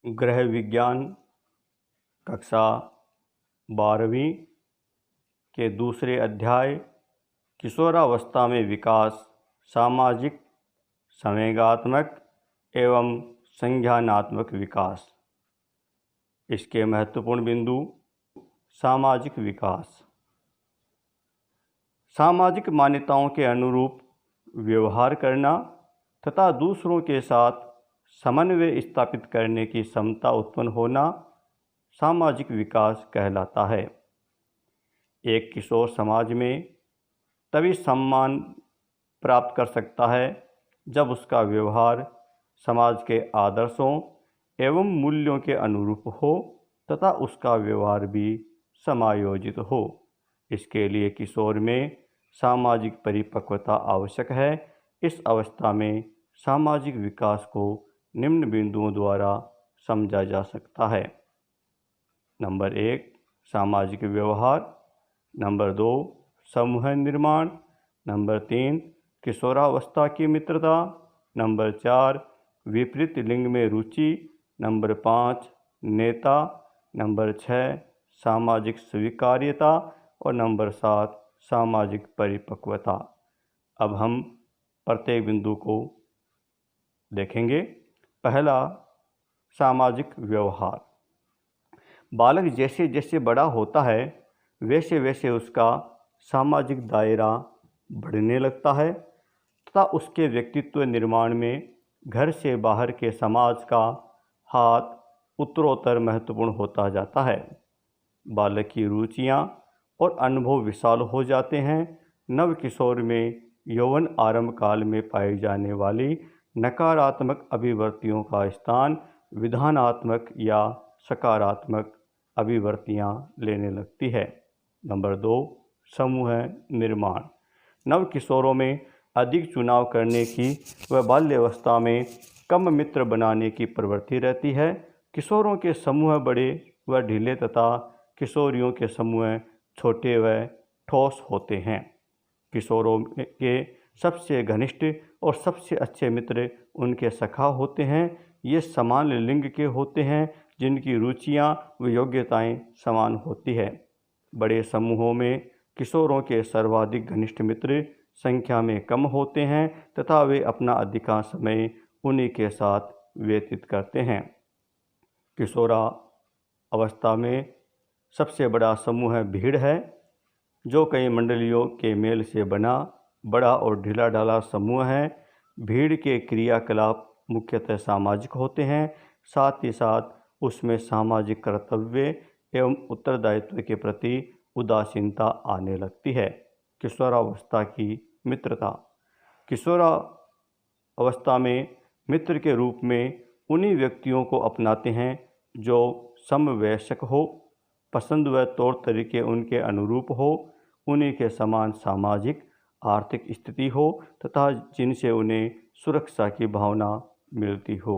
गृह विज्ञान कक्षा 12वीं के दूसरे अध्याय किशोरावस्था में विकास, सामाजिक, संवेगात्मक एवं संज्ञानात्मक विकास। इसके महत्वपूर्ण बिंदु। सामाजिक विकास। सामाजिक मान्यताओं के अनुरूप व्यवहार करना तथा दूसरों के साथ समन्वय स्थापित करने की क्षमता उत्पन्न होना सामाजिक विकास कहलाता है। एक किशोर समाज में तभी सम्मान प्राप्त कर सकता है जब उसका व्यवहार समाज के आदर्शों एवं मूल्यों के अनुरूप हो तथा उसका व्यवहार भी समायोजित हो। इसके लिए किशोर में सामाजिक परिपक्वता आवश्यक है। इस अवस्था में सामाजिक विकास को निम्न बिंदुओं द्वारा समझा जा सकता है। नंबर 1 सामाजिक व्यवहार, नंबर 2 समूह निर्माण, नंबर 3 किशोरावस्था की मित्रता, नंबर 4 विपरीत लिंग में रुचि, नंबर 5 नेता, नंबर 6 सामाजिक स्वीकार्यता और नंबर 7 सामाजिक परिपक्वता। अब हम प्रत्येक बिंदु को देखेंगे। पहला, सामाजिक व्यवहार। बालक जैसे जैसे बड़ा होता है वैसे वैसे उसका सामाजिक दायरा बढ़ने लगता है तथा उसके व्यक्तित्व निर्माण में घर से बाहर के समाज का हाथ उत्तरोत्तर महत्वपूर्ण होता जाता है। बालक की रुचियाँ और अनुभव विशाल हो जाते हैं। नव किशोर में यौवन आरंभ काल में पाई जाने वाली नकारात्मक अभिवृत्तियों का स्थान विधानात्मक या सकारात्मक अभिवृत्तियाँ लेने लगती है। नंबर 2 समूह निर्माण। नव किशोरों में अधिक चुनाव करने की व बाल्यावस्था में कम मित्र बनाने की प्रवृत्ति रहती है। किशोरों के समूह बड़े व ढीले तथा किशोरियों के समूह छोटे व ठोस होते हैं। किशोरों के सबसे घनिष्ठ और सबसे अच्छे मित्र उनके सखा होते हैं। ये समान लिंग के होते हैं जिनकी रुचियां व योग्यताएं समान होती है। बड़े समूहों में किशोरों के सर्वाधिक घनिष्ठ मित्र संख्या में कम होते हैं तथा वे अपना अधिकांश समय उन्हीं के साथ व्यतीत करते हैं। किशोरा अवस्था में सबसे बड़ा समूह भीड़ है, जो कई मंडलियों के मेल से बना बड़ा और ढीला ढाला समूह है। भीड़ के क्रियाकलाप मुख्यतः सामाजिक होते हैं, साथ ही साथ उसमें सामाजिक कर्तव्य एवं उत्तरदायित्व के प्रति उदासीनता आने लगती है। किशोरावस्था की मित्रता। किशोरावस्था में मित्र के रूप में उन्हीं व्यक्तियों को अपनाते हैं जो समवयस्क हो, पसंद व तौर तरीके उनके अनुरूप हो, उन्हीं के समान सामाजिक आर्थिक स्थिति हो तथा जिनसे उन्हें सुरक्षा की भावना मिलती हो।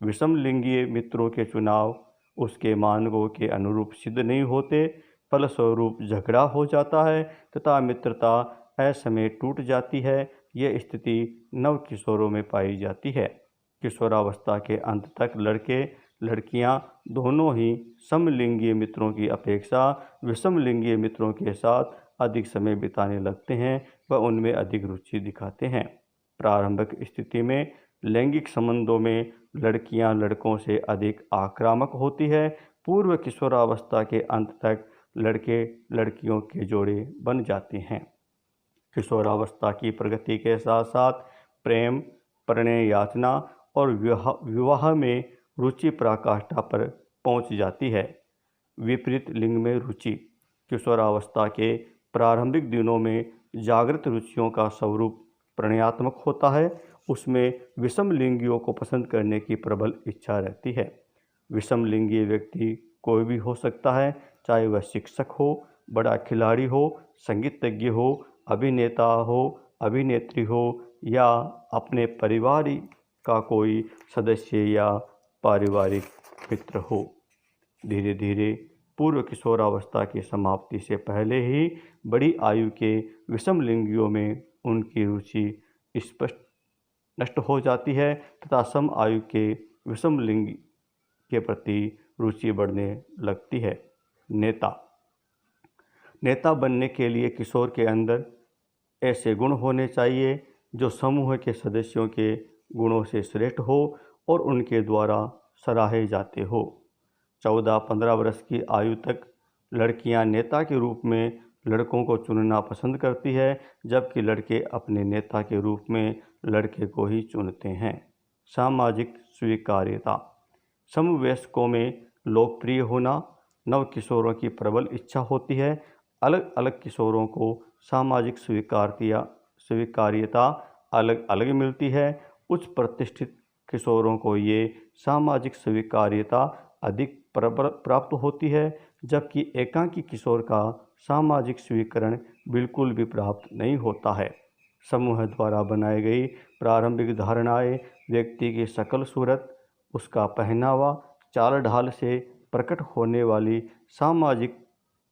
विषम लिंगीय मित्रों के चुनाव उसके मानकों के अनुरूप सिद्ध नहीं होते, फलस्वरूप झगड़ा हो जाता है तथा मित्रता असमय टूट जाती है। यह स्थिति नव किशोरों में पाई जाती है। किशोरावस्था के अंत तक लड़के लड़कियां दोनों ही समलिंगीय मित्रों की अपेक्षा विषम लिंगीय मित्रों के साथ अधिक समय बिताने लगते हैं व उनमें अधिक रुचि दिखाते हैं। प्रारंभिक स्थिति में लैंगिक संबंधों में लड़कियां लड़कों से अधिक आक्रामक होती है। पूर्व किशोरावस्था के अंत तक लड़के लड़कियों के जोड़े बन जाते हैं। किशोरावस्था की प्रगति के साथ साथ प्रेम, प्रणय याचना और विवाह में रुचि पराकाष्ठा पर पहुंच जाती है। विपरीत लिंग में रुचि। किशोरावस्था के प्रारंभिक दिनों में जागृत रुचियों का स्वरूप प्रणयात्मक होता है। उसमें विषम लिंगियों को पसंद करने की प्रबल इच्छा रहती है। विषम लिंगीय व्यक्ति कोई भी हो सकता है, चाहे वह शिक्षक हो, बड़ा खिलाड़ी हो, संगीतज्ञ हो, अभिनेता हो, अभिनेत्री हो या अपने परिवार का कोई सदस्य या पारिवारिक मित्र हो। धीरे धीरे पूर्व किशोरावस्था की समाप्ति से पहले ही बड़ी आयु के विषम लिंगियों में उनकी रुचि स्पष्ट नष्ट हो जाती है तथा सम आयु के विषम लिंगी के प्रति रुचि बढ़ने लगती है। नेता बनने के लिए किशोर के अंदर ऐसे गुण होने चाहिए जो समूह के सदस्यों के गुणों से श्रेष्ठ हो और उनके द्वारा सराहे जाते हो। 14-15 वर्ष की आयु तक लड़कियां नेता के रूप में लड़कों को चुनना पसंद करती है, जबकि लड़के अपने नेता के रूप में लड़के को ही चुनते हैं। सामाजिक स्वीकार्यता। समवयस्कों में लोकप्रिय होना। नव किशोरों की प्रबल इच्छा होती है। अलग अलग किशोरों को सामाजिक स्वीकार्यता अलग अलग मिलती है। उच्च प्रतिष्ठित किशोरों को ये सामाजिक स्वीकार्यता अधिक प्राप्त होती है, जबकि एकाकी किशोर का सामाजिक स्वीकरण बिल्कुल भी प्राप्त नहीं होता है। समूह द्वारा बनाई गई प्रारंभिक धारणाएं व्यक्ति की शकल सूरत, उसका पहनावा, चाल ढाल से प्रकट होने वाली सामाजिक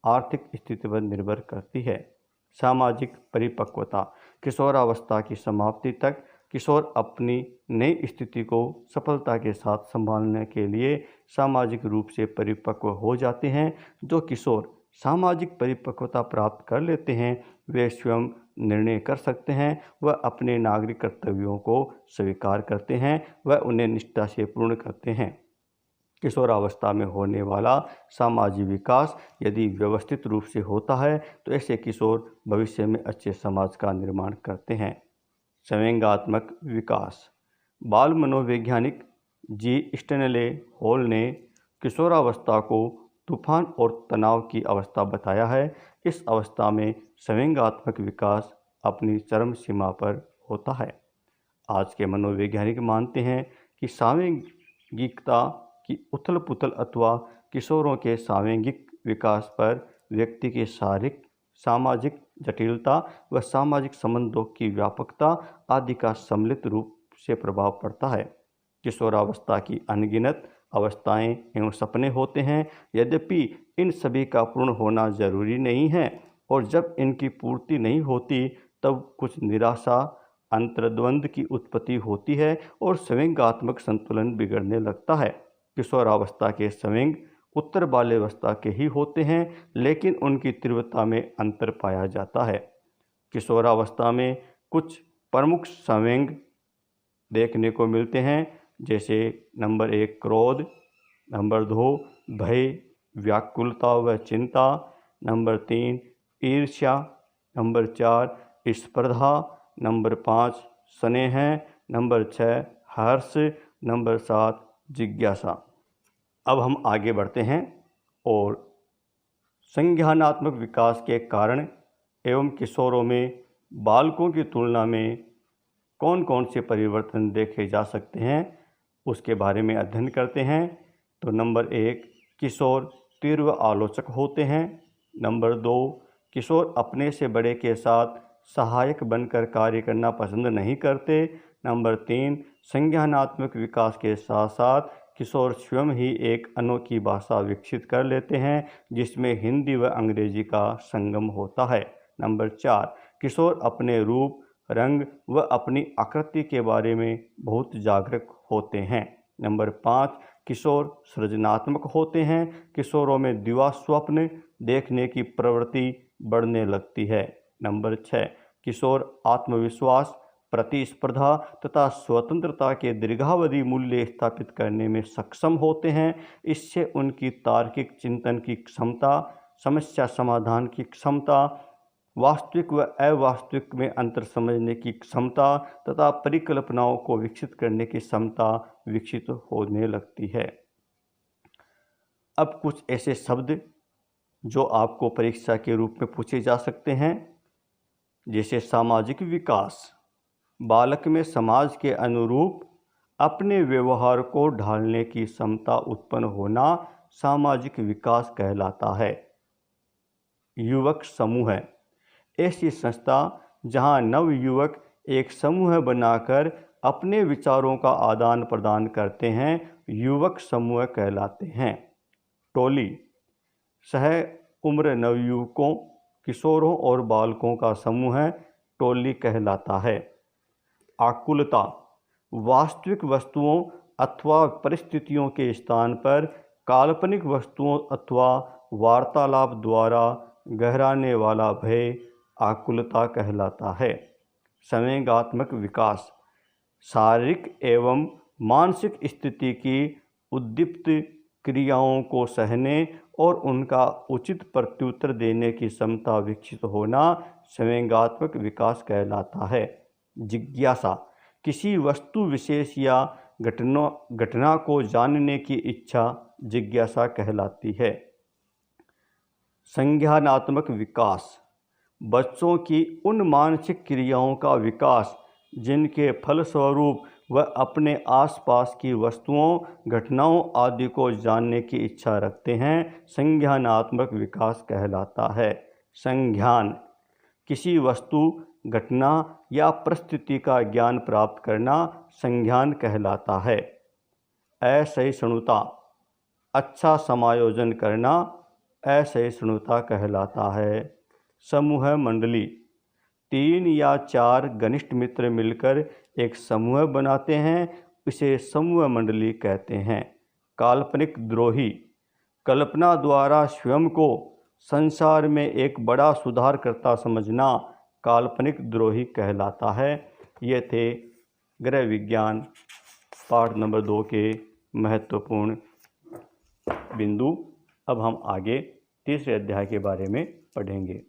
आर्थिक स्थिति पर निर्भर करती है। सामाजिक परिपक्वता। किशोरावस्था की समाप्ति तक किशोर अपनी नई स्थिति को सफलता के साथ संभालने के लिए सामाजिक रूप से परिपक्व हो जाते हैं। जो किशोर सामाजिक परिपक्वता प्राप्त कर लेते हैं वे स्वयं निर्णय कर सकते हैं, वह अपने नागरिक कर्तव्यों को स्वीकार करते हैं, वह उन्हें निष्ठा से पूर्ण करते हैं। किशोरावस्था में होने वाला सामाजिक विकास यदि व्यवस्थित रूप से होता है तो ऐसे किशोर भविष्य में अच्छे समाज का निर्माण करते हैं। संवेगात्मक विकास। बाल मनोवैज्ञानिक जी स्टैनले हॉल ने किशोरावस्था को तूफान और तनाव की अवस्था बताया है। इस अवस्था में संवेगात्मक विकास अपनी चरम सीमा पर होता है। आज के मनोवैज्ञानिक मानते हैं कि सांवेगिकता की उथल पुथल अथवा किशोरों के सांवेगिक विकास पर व्यक्ति के शारीरिक, सामाजिक जटिलता व सामाजिक संबंधों की व्यापकता आदि का सम्मिलित रूप से प्रभाव पड़ता है। किशोरावस्था की अनगिनत अवस्थाएं एवं सपने होते हैं, यद्यपि इन सभी का पूर्ण होना जरूरी नहीं है, और जब इनकी पूर्ति नहीं होती तब कुछ निराशा, अंतर्द्वंद की उत्पत्ति होती है और संवेगात्मक संतुलन बिगड़ने लगता है। किशोरावस्था के संवेग उत्तर बाल्यावस्था के ही होते हैं, लेकिन उनकी तीव्रता में अंतर पाया जाता है। किशोरावस्था में कुछ प्रमुख संवेग देखने को मिलते हैं, जैसे नंबर 1 क्रोध, नंबर 2 भय, व्याकुलता व चिंता, नंबर 3 ईर्ष्या, नंबर 4 स्पर्धा, नंबर 5 स्नेह, नंबर 6 हर्ष, नंबर 7 जिज्ञासा। अब हम आगे बढ़ते हैं और संज्ञानात्मक विकास के कारण एवं किशोरों में बालकों की तुलना में कौन कौन से परिवर्तन देखे जा सकते हैं उसके बारे में अध्ययन करते हैं। तो नंबर 1 किशोर तीव्र आलोचक होते हैं। नंबर 2 किशोर अपने से बड़े के साथ सहायक बनकर कार्य करना पसंद नहीं करते। नंबर 3 संज्ञानात्मक विकास के साथ साथ किशोर स्वयं ही एक अनोखी भाषा विकसित कर लेते हैं जिसमें हिंदी व अंग्रेजी का संगम होता है। नंबर 4 किशोर अपने रूप, रंग व अपनी आकृति के बारे में बहुत जागरूक होते हैं। नंबर 5 किशोर सृजनात्मक होते हैं। किशोरों में दिवा स्वप्न देखने की प्रवृत्ति बढ़ने लगती है। नंबर 6 किशोर आत्मविश्वास, प्रतिस्पर्धा तथा स्वतंत्रता के दीर्घावधि मूल्य स्थापित करने में सक्षम होते हैं। इससे उनकी तार्किक चिंतन की क्षमता, समस्या समाधान की क्षमता, वास्तविक व अवास्तविक में अंतर समझने की क्षमता तथा परिकल्पनाओं को विकसित करने की क्षमता विकसित होने लगती है। अब कुछ ऐसे शब्द जो आपको परीक्षा के रूप में पूछे जा सकते हैं, जैसे सामाजिक विकास। बालक में समाज के अनुरूप अपने व्यवहार को ढालने की क्षमता उत्पन्न होना सामाजिक विकास कहलाता है। युवक समूह, ऐसी संस्था जहां नव युवक एक समूह बनाकर अपने विचारों का आदान प्रदान करते हैं, युवक समूह कहलाते हैं। टोली, सह उम्र नवयुवकों, किशोरों और बालकों का समूह टोली कहलाता है। आकुलता, वास्तविक वस्तुओं अथवा परिस्थितियों के स्थान पर काल्पनिक वस्तुओं अथवा वार्तालाप द्वारा गहराने वाला भय आकुलता कहलाता है। संवेगात्मक विकास शारीरिक एवं मानसिक स्थिति की उद्दीप्त क्रियाओं को सहने और उनका उचित प्रत्युत्तर देने की क्षमता विकसित होना संवेगात्मक विकास कहलाता है। जिज्ञासा किसी वस्तु विशेष या घटना को जानने की इच्छा जिज्ञासा कहलाती है। संज्ञानात्मक विकास बच्चों की उन मानसिक क्रियाओं का विकास जिनके फलस्वरूप वह अपने आसपास की वस्तुओं घटनाओं आदि को जानने की इच्छा रखते हैं संज्ञानात्मक विकास कहलाता है। संज्ञान किसी वस्तु घटना या परिस्थिति का ज्ञान प्राप्त करना संज्ञान कहलाता है। असहिष्णुता अच्छा समायोजन करना असहिष्णुता कहलाता है। समूह मंडली 3 या 4 घनिष्ठ मित्र मिलकर एक समूह बनाते हैं, इसे समूह मंडली कहते हैं। काल्पनिक द्रोही कल्पना द्वारा स्वयं को संसार में एक बड़ा सुधारकर्ता समझना काल्पनिक द्रोही कहलाता है। ये थे गृह विज्ञान पाठ नंबर 2 के महत्वपूर्ण बिंदु। अब हम आगे तीसरे अध्याय के बारे में पढ़ेंगे।